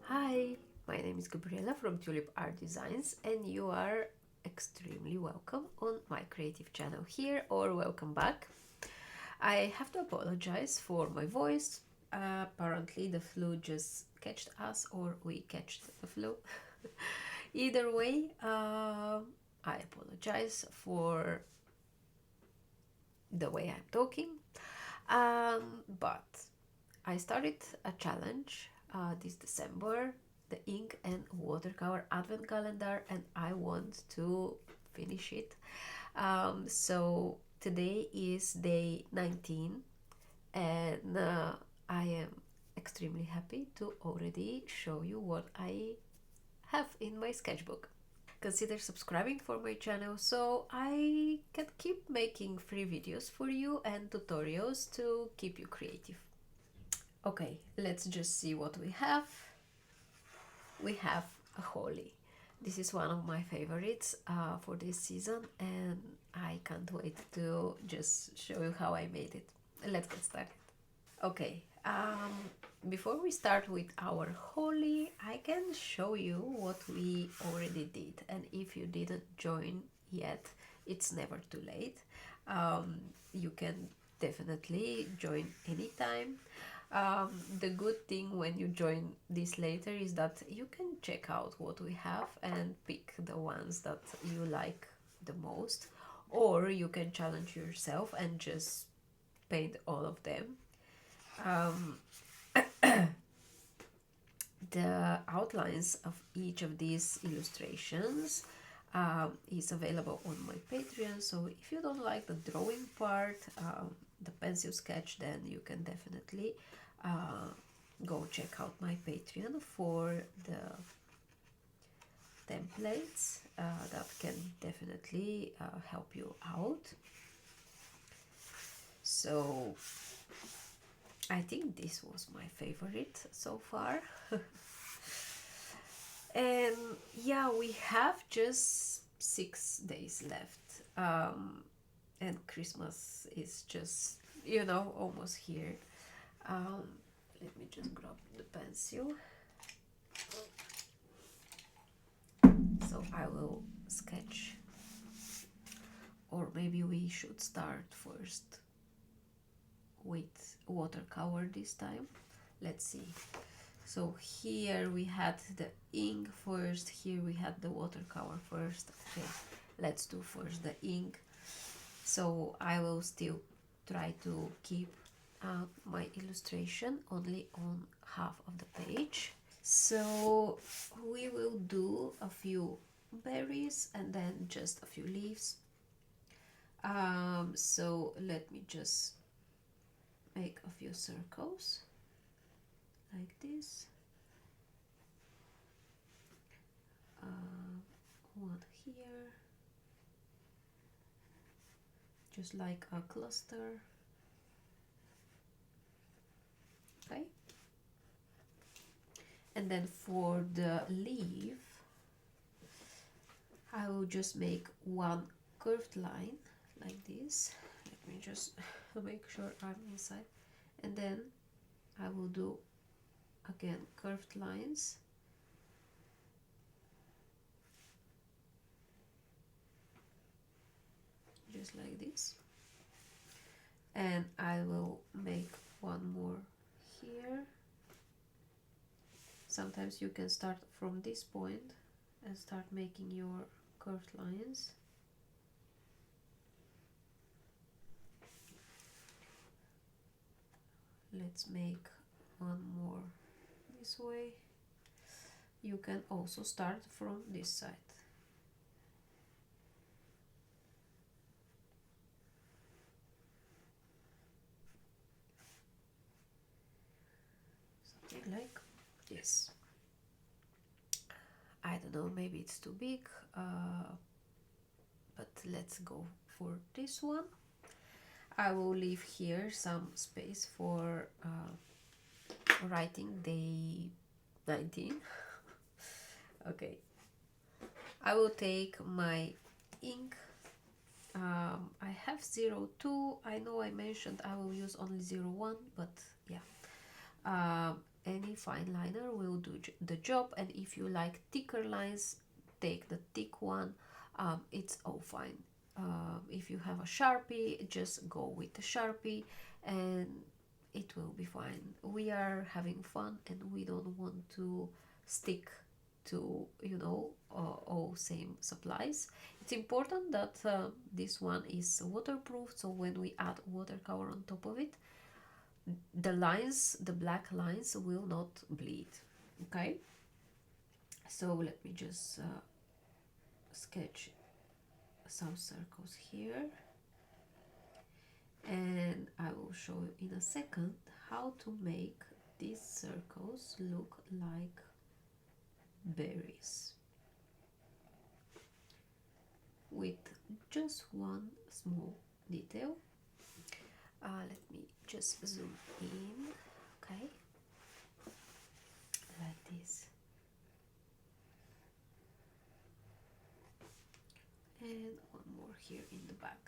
Hi, my name is Gabriela from Tulip Art Designs, and you are extremely welcome on my creative channel here, or welcome back. I have to apologize for my voice. Apparently, the flu just catched us, or we catched the flu. Either way, I apologize for the way I'm talking. But I started a challenge this December, the ink and watercolor advent calendar, and I want to finish it. So today is day 19, and I am extremely happy to already show you what I have in my sketchbook. Consider subscribing for my channel so I can keep making free videos for you and tutorials to keep you creative. Okay, let's just see what we have. We have a holly. This is one of my favorites for this season, and I can't wait to just show you how I made it. Let's get started. Okay, before we start with our holly, I can show you what we already did, and if you didn't join yet, it's never too late. You can definitely join anytime. The good thing when you join this later is that you can check out what we have and pick the ones that you like the most, or you can challenge yourself and just paint all of them. The outlines of each of these illustrations is available on my Patreon, so if you don't like the drawing part, the pencil sketch, then you can definitely go check out my Patreon for the templates that can definitely help you out. So I think this was my favorite so far. And yeah, we have just 6 days left, and Christmas is just, almost here. Let me just grab the pencil. So I will sketch, or maybe we should start first with watercolor this time. Let's see. So here we had the ink first, here we had the watercolor first. Okay, let's do first the ink. So I will still try to keep my illustration only on half of the page. So we will do a few berries and then just a few leaves. So let me just make a few circles like this. One here, just like a cluster. Okay, and then for the leaf I will just make one curved line like this. Let me just make sure I'm inside, and then I will do again curved lines. Just like this, and I will make one more here. Sometimes you can start from this point and start making your curved lines. Let's make one more this way. You can also start from this side. Something like this. I don't know, maybe it's too big, but let's go for this one. I will leave here some space for writing day 19. Okay, I will take my ink. I have 02. I know I mentioned I will use only 01, but yeah. any fine liner will do the job, and if you like thicker lines, take the thick one. It's all fine. If you have a Sharpie, just go with the Sharpie and it will be fine. We are having fun and we don't want to stick to, all same supplies. It's important that this one is waterproof, so when we add watercolor on top of it, the black lines will not bleed. Okay, so let me just sketch some circles here, and I will show you in a second how to make these circles look like berries with just one small detail. Let me just zoom in. Okay, like this, and one more here in the back.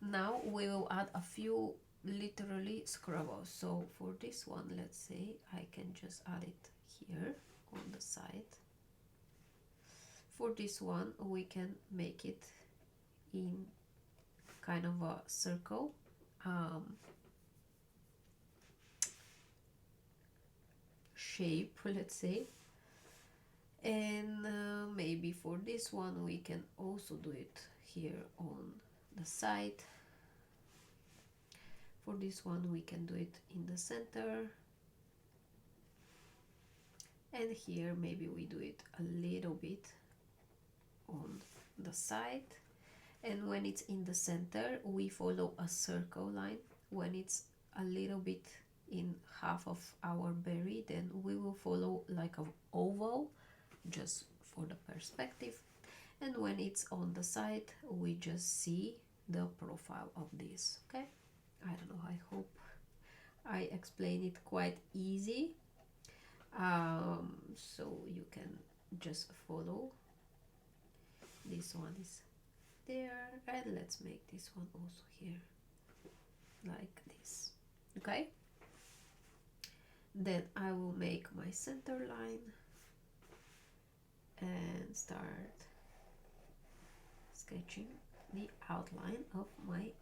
Now we will add a few literally scribbles. So for this one, let's say I can just add it here on the side. For this one, we can make it in kind of a circle. Shape, let's say, and maybe for this one we can also do it here on the side. For this one we can do it in the center, and here maybe we do it a little bit on the side. And when it's in the center, we follow a circle line. When it's a little bit in half of our berry, then we will follow like an oval, just for the perspective. And when it's on the side, we just see the profile of this. Okay, I don't know, I hope I explain it quite easy, so you can just follow. This one is there, and let's make this one also here like this. Okay, then I will make my center line and start sketching the outline of my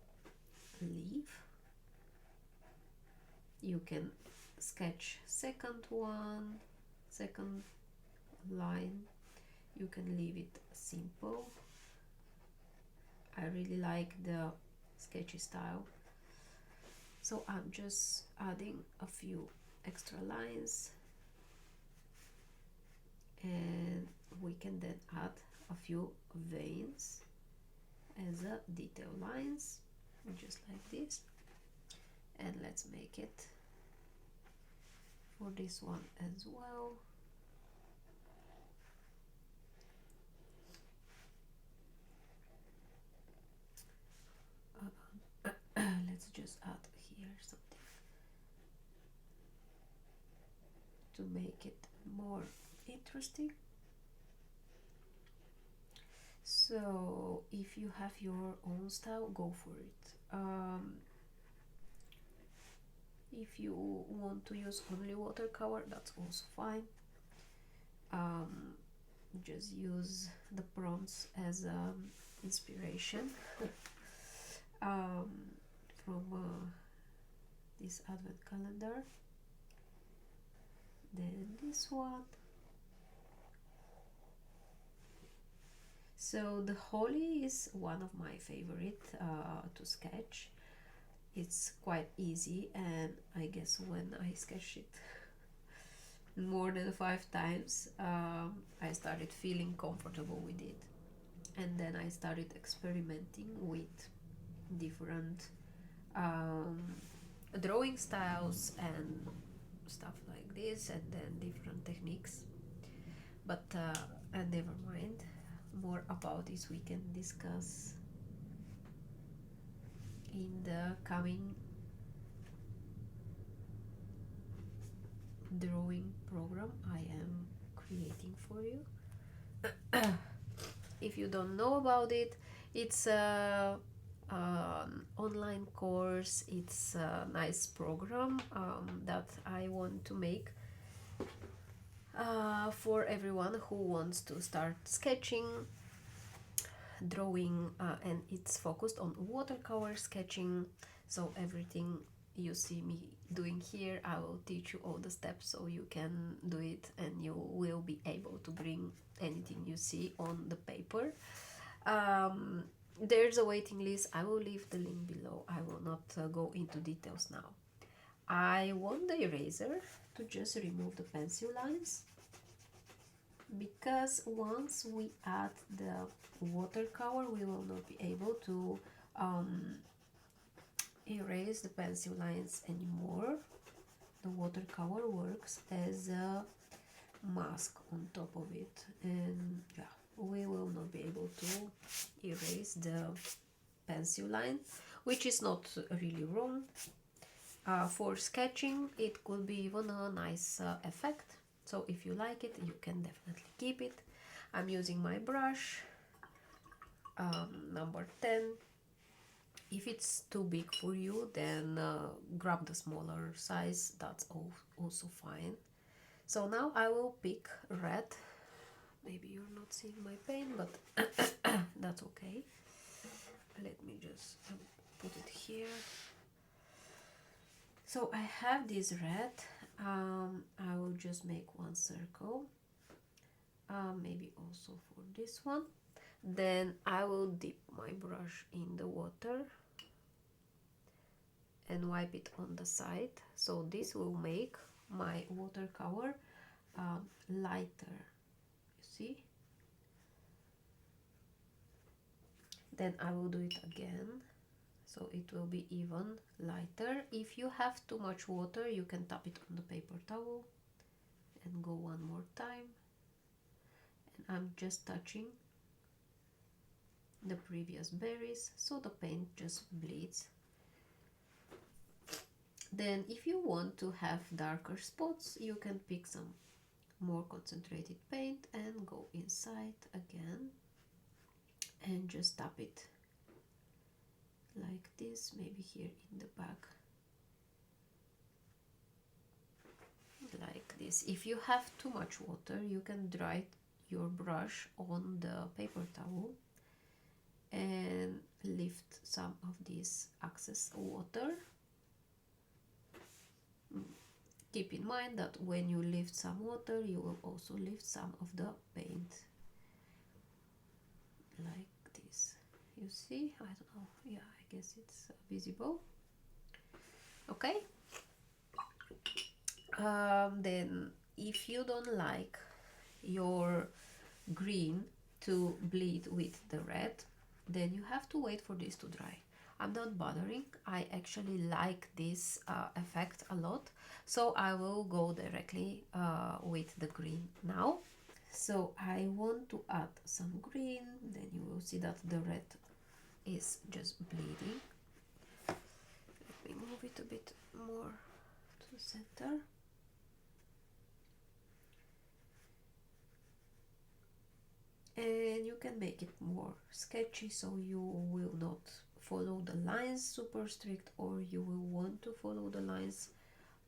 leaf. You can sketch second line, you can leave it simple. I really like the sketchy style, so I'm just adding a few extra lines, and we can then add a few veins as a detail lines, just like this. And let's make it for this one as well. Let's just add here something to make it more interesting. So if you have your own style, go for it. If you want to use only watercolor, that's also fine. Just use the prompts as inspiration from this advent calendar. Then this one. So the holly is one of my favorite to sketch. It's quite easy, and I guess when I sketch it more than 5 times, I started feeling comfortable with it, and then I started experimenting with different drawing styles and stuff like this, and then different techniques. But never mind, more about this we can discuss in the coming drawing program I am creating for you. If you don't know about it, it's an online course. It's a nice program that I want to make for everyone who wants to start sketching, drawing, and it's focused on watercolor sketching. So everything you see me doing here, I will teach you all the steps so you can do it, and you will be able to bring anything you see on the paper. There's a waiting list. I will leave the link below. I will not go into details now. I want the eraser to just remove the pencil lines, because once we add the watercolor we will not be able to erase the pencil lines anymore. The watercolor works as a mask on top of it, and yeah, we will not be able to erase the pencil line, which is not really wrong. For sketching it could be even a nice effect, so if you like it you can definitely keep it. I'm using my brush number 10. If it's too big for you, then grab the smaller size, that's also fine. So now I will pick red. Maybe you're not seeing my paint, but that's okay. Let me just put it here. So I have this red. I will just make one circle, maybe also for this one. Then I will dip my brush in the water and wipe it on the side, so this will make my watercolor lighter, you see. Then I will do it again, so it will be even lighter. If you have too much water you can tap it on the paper towel and go one more time. And I'm just touching the previous berries so the paint just bleeds. Then if you want to have darker spots you can pick some more concentrated paint and go inside again and just tap it like this, maybe here in the back like this. If you have too much water you can dry your brush on the paper towel and lift some of this excess water. Keep in mind that when you lift some water you will also lift some of the paint like this, you see. I don't know, yeah, I guess it's visible. Okay. Then if you don't like your green to bleed with the red, then you have to wait for this to dry. I'm not bothering, I actually like this effect a lot, so I will go directly with the green now. So I want to add some green, then you will see that the red is just bleeding. Let me move it a bit more to the center. And you can make it more sketchy, so you will not follow the lines super strict, or you will want to follow the lines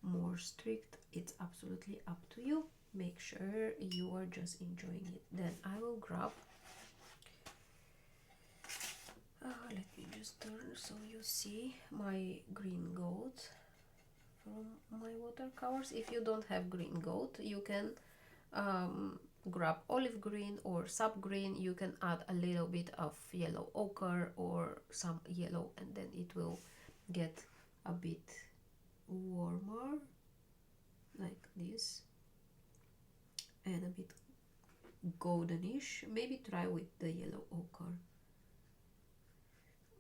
more strict. It's absolutely up to you. Make sure you are just enjoying it. Then I will grab, let me just turn so you see my green goat from my watercolors. If you don't have green goat you can grab olive green or sap green. You can add a little bit of yellow ochre or some yellow, and then it will get a bit warmer like this and a bit goldenish. Maybe try with the yellow ochre.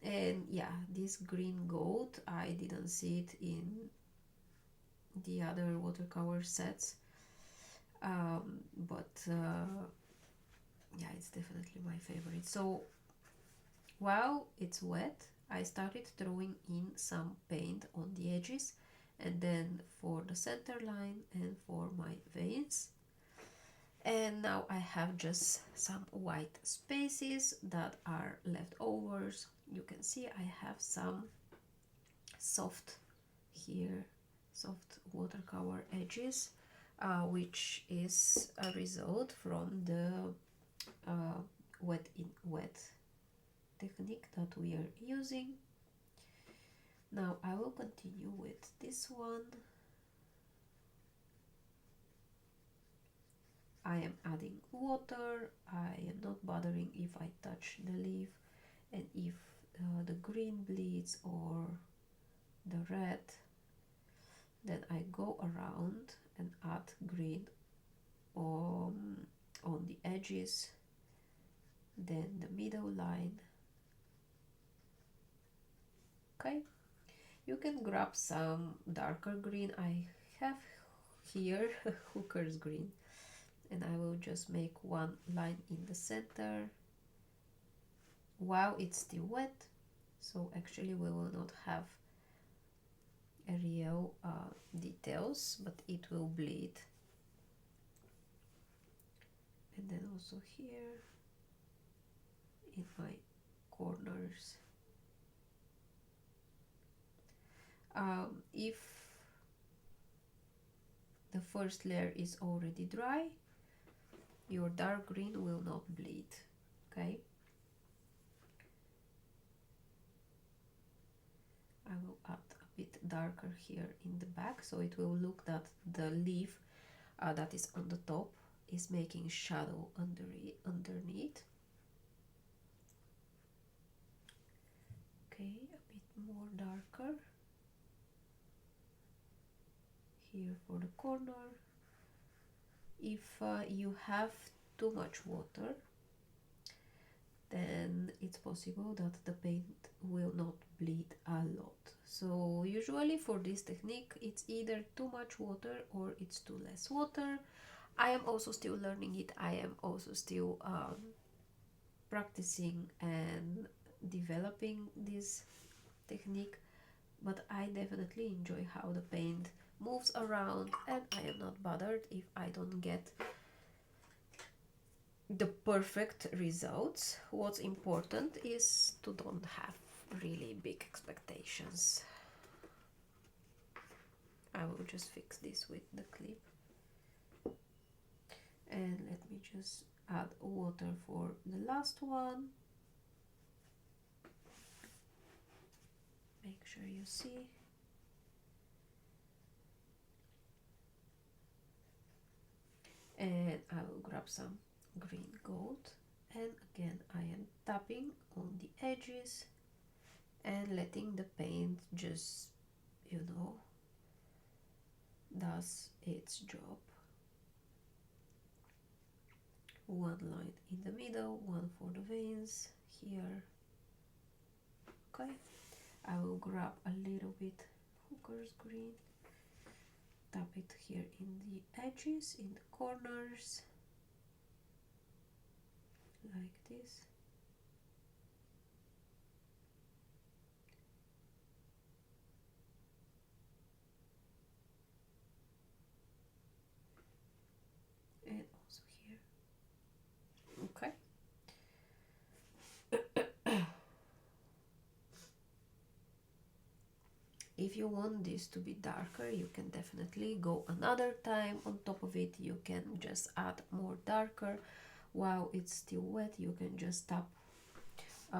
And yeah, this green gold I didn't see it in the other watercolor sets, but yeah, it's definitely my favorite. So while it's wet I started throwing in some paint on the edges, and then for the center line and for my veins. And now I have just some white spaces that are leftovers. You can see I have some soft here, soft watercolor edges. which is a result from the wet in wet technique that we are using. Now I will continue with this one. I am adding water. I am not bothering if I touch the leaf and if the green bleeds or the red. Then I go around and add green on the edges, then the middle line. Okay, you can grab some darker green. I have here hooker's green, and I will just make one line in the center while it's still wet, so actually we will not have a real details, but it will bleed. And then also here in my corners. If the first layer is already dry, your dark green will not bleed. Okay, I will add a bit darker here in the back, so it will look that the leaf that is on the top is making shadow underneath. Okay, a bit more darker here for the corner. If you have too much water, then it's possible that the paint will not bleed a lot. So usually for this technique it's either too much water or it's too less water. I am also still learning it. I am also still practicing and developing this technique, but I definitely enjoy how the paint moves around, and I am not bothered if I don't get the perfect results. What's important is to don't have really big expectations. I will just fix this with the clip, and let me just add water for the last one. Make sure you see. And I will grab some green gold, and again I am tapping on the edges and letting the paint just, you know, does its job. One line in the middle, one for the veins here. Okay, I will grab a little bit hooker's green, tap it here in the edges, in the corners, like this. And also here. Okay. If you want this to be darker, you can definitely go another time on top of it. You can just add more darker. While it's still wet, you can just tap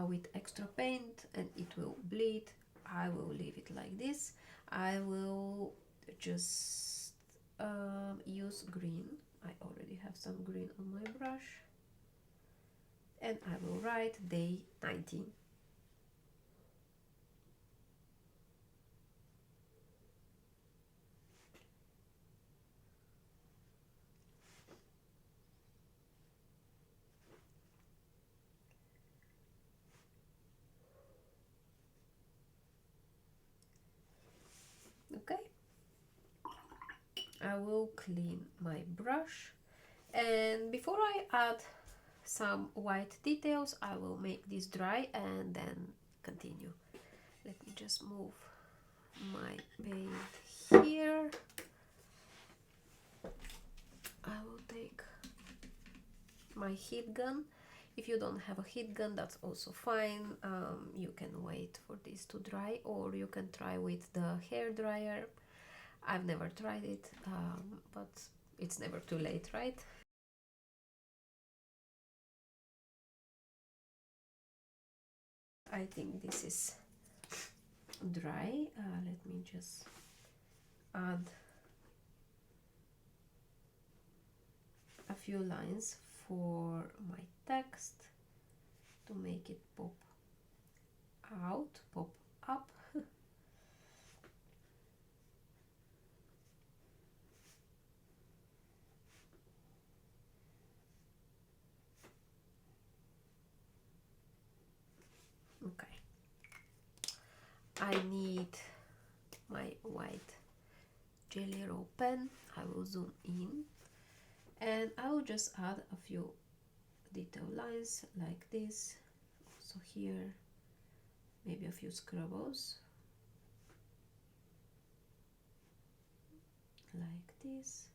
with extra paint and it will bleed. I will leave it like this. I will just use green. I already have some green on my brush, and I will write day 19. Okay, I will clean my brush, and before I add some white details, I will make this dry and then continue. Let me just move my paint here. I will take my heat gun. If you don't have a heat gun, that's also fine. You can wait for this to dry, or you can try with the hair dryer. I've never tried it, but it's never too late, right? I think this is dry. Let me just add a few lines for my text to make it pop out, pop up. Okay, I need my white Jelly Roll pen. I will zoom in and I will just add a few detail lines like this. Also here, maybe a few scribbles like this.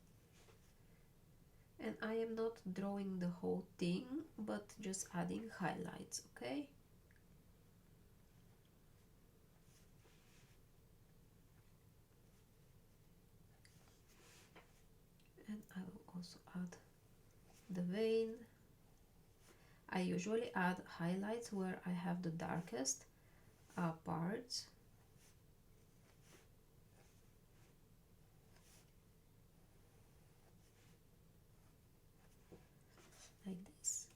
And I am not drawing the whole thing, but just adding highlights, okay? And I will also add the vein. I usually add highlights where I have the darkest parts. Like this.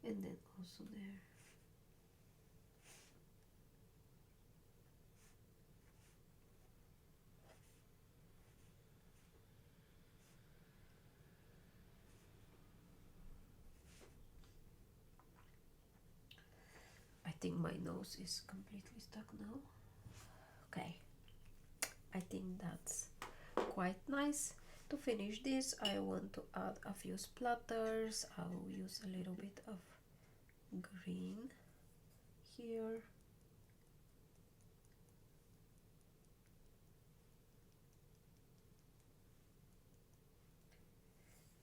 And then also there. I think my nose is completely stuck now. Okay, I think that's quite nice. To finish this, I want to add a few splatters. I will use a little bit of green here.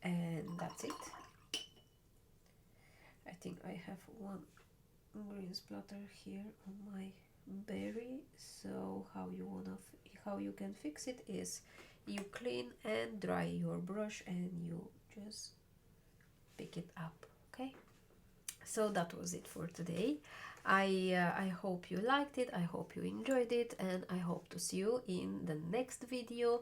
And that's it. I think I have one green splatter here on my berry. So how you can fix it is you clean and dry your brush and you just pick it up. Okay, so that was it for today. I hope you liked it, I hope you enjoyed it, and I hope to see you in the next video.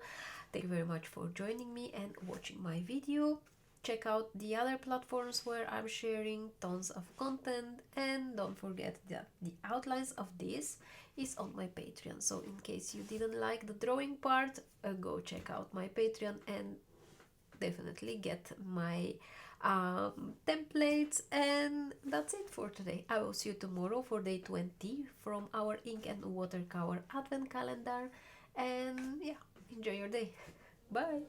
Thank you very much for joining me and watching my video. Check out the other platforms where I'm sharing tons of content, and don't forget that the outlines of this is on my Patreon. So in case you didn't like the drawing part, go check out my Patreon and definitely get my templates. And that's it for today. I will see you tomorrow for day 20 from our ink and watercolor advent calendar. And yeah, enjoy your day. Bye.